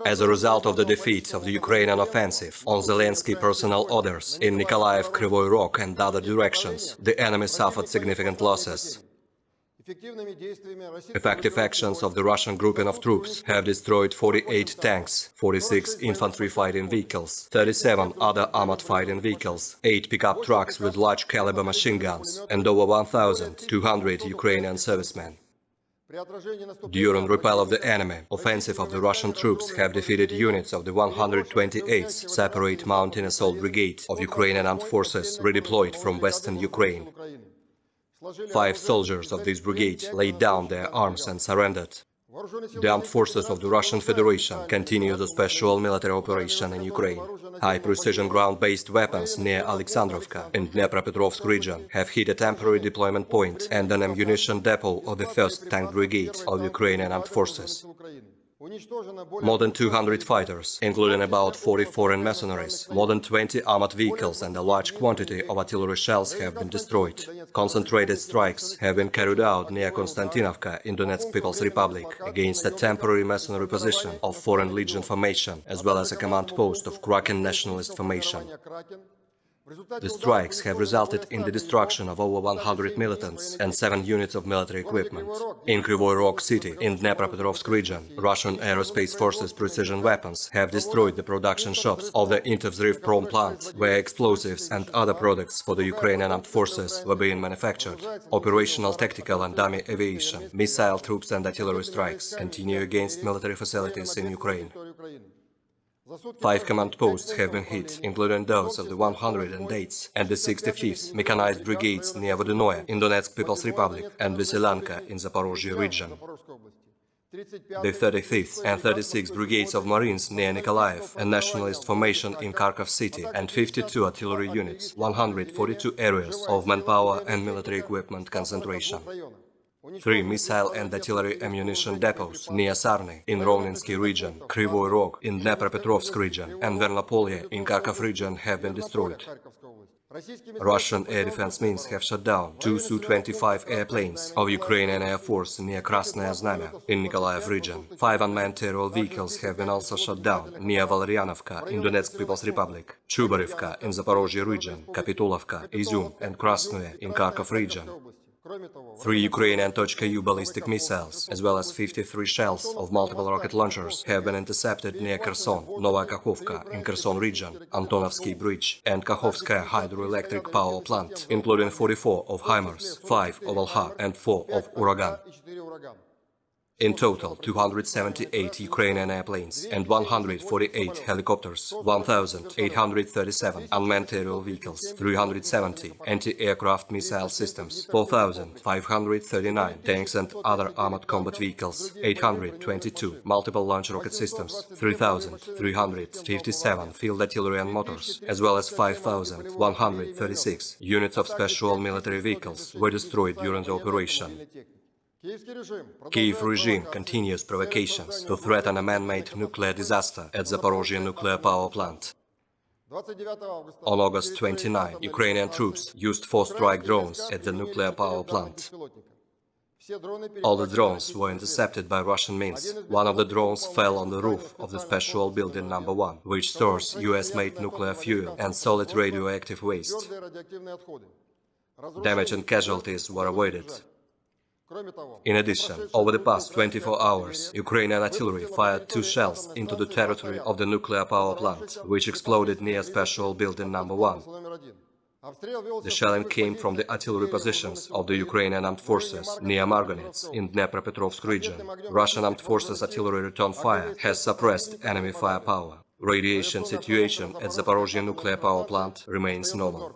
As a result of the defeat of the Ukrainian offensive on Zelensky personnel orders in Nikolaev, Kryvyi Rog and other directions, the enemy suffered significant losses. Effective actions of the Russian grouping of troops have destroyed 48 tanks, 46 infantry fighting vehicles, 37 other armored fighting vehicles, 8 pickup trucks with large-caliber machine guns, and over 1,200 Ukrainian servicemen. During repel of the enemy, offensive of the Russian troops have defeated units of the 128th Separate Mountain Assault Brigade of Ukrainian Armed Forces redeployed from western Ukraine. 5 soldiers of this brigade laid down their arms and surrendered. The armed forces of the Russian Federation continue the special military operation in Ukraine. High-precision ground-based weapons near Alexandrovka in Dnepropetrovsk region have hit a temporary deployment point and an ammunition depot of the 1st Tank Brigade of Ukrainian Armed Forces. More than 200 fighters, including about 40 foreign mercenaries, more than 20 armored vehicles and a large quantity of artillery shells have been destroyed. Concentrated strikes have been carried out near Konstantinovka in Donetsk People's Republic against a temporary mercenary position of Foreign Legion formation, as well as a command post of Kraken nationalist formation. The strikes have resulted in the destruction of over 100 militants and 7 units of military equipment. In Kryvyi Rog city, in Dnepropetrovsk region, Russian Aerospace Forces precision weapons have destroyed the production shops of the Intervzryv plant, where explosives and other products for the Ukrainian armed forces were being manufactured. Operational, tactical and dummy aviation, missile troops and artillery strikes continue against military facilities in Ukraine. 5 command posts have been hit, including those of the 108th and the 65th Mechanized Brigades near Vodynoye in Donetsk People's Republic and Veselanka in Zaporozhye region. The 35th and 36th Brigades of Marines near Nikolaev, a nationalist formation in Kharkov city, and 52 artillery units, 142 areas of manpower and military equipment concentration. 3 missile and artillery ammunition depots near Sarny in Rovnensky region, Kryvyi Rog in Dnepropetrovsk region, and Vernopolye in Kharkov region have been destroyed. Russian air defense means have shot down 2 Su-25 airplanes of Ukrainian Air Force near Krasnaya Znamya in Nikolaev region. 5 unmanned aerial vehicles have been also shot down near Valerianovka in Donetsk People's Republic, Chubarivka in Zaporozhye region, Kapitulovka, Izum and Krasnoye in Kharkov region. 3 Ukrainian .U ballistic missiles, as well as 53 shells of multiple rocket launchers have been intercepted near Kherson, Novaya Kakhovka in Kherson region, Antonovsky Bridge and Kakhovskaya hydroelectric power plant, including 44 of HIMARS, 5 of Volha and 4 of Uragan. In total, 278 Ukrainian airplanes and 148 helicopters, 1,837 unmanned aerial vehicles, 370 anti-aircraft missile systems, 4,539 tanks and other armored combat vehicles, 822 multiple launch rocket systems, 3,357 field artillery and motors, as well as 5,136 units of special military vehicles were destroyed during the operation. Kiev regime continues provocations to threaten a man-made nuclear disaster at Zaporozhye nuclear power plant. On August 29, Ukrainian troops used 4 strike drones at the nuclear power plant. All the drones were intercepted by Russian means. One of the drones fell on the roof of the special building number 1, which stores US-made nuclear fuel and solid radioactive waste. Damage and casualties were avoided. In addition, over the past 24 hours, Ukrainian artillery fired 2 shells into the territory of the nuclear power plant, which exploded near special building number 1. The shelling came from the artillery positions of the Ukrainian armed forces near Marganets in Dnepropetrovsk region. Russian armed forces artillery return fire has suppressed enemy firepower. Radiation situation at Zaporozhye nuclear power plant remains normal.